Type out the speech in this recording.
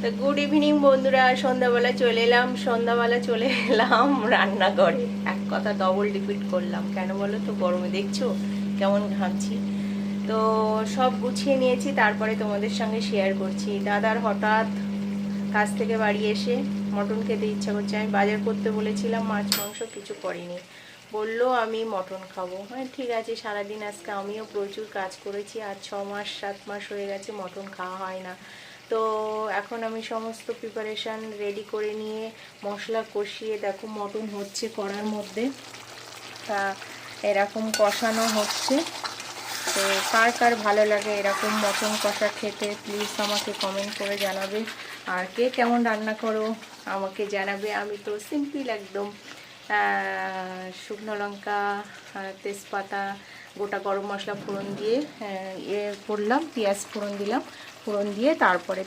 তো good evening বন্ধুরা, সন্ধ্যাবেলা চলে এলাম রান্নাঘরে। এক কথা ডবল রিপিট করলাম, কেন বলো তো? গরমে দেখছো কেমন ঘামছি। তো সব গুছিয়ে নিয়েছি, তারপরে তোমাদের সঙ্গে শেয়ার করছি। দাদার হঠাৎ কাজ থেকে বাড়ি এসে মটন খেতে ইচ্ছা করছে। আমি বাজার করতে বলেছিলাম, মাছ মাংস কিছু করিনি, বললো আমি মটন খাবো। হ্যাঁ ঠিক আছে, সারাদিন আজকে আমিও প্রচুর কাজ করেছি, আর 6-7 মাস হয়ে গেছে মটন খাওয়া হয় না। তো এখন আমি সমস্ত প্রিপারেশান রেডি করে নিয়ে মশলা কষিয়ে, দেখো মটন হচ্ছে কড়ার মধ্যে, তা এরকম কষানো হচ্ছে। তো কার কার ভালো লাগে এরকম মটন কষা খেতে, প্লিজ আমাকে কমেন্ট করে জানাবে। আর কে কেমন রান্না করো আমাকে জানাবে। আমি তো সিম্পল একদম শুকনো লঙ্কা, তেজপাতা, গোটা গরম মশলা ফোড়ন দিয়ে করলাম, পেঁয়াজ ফোড়ন দিলাম, ফোড়ন দিয়ে তারপরে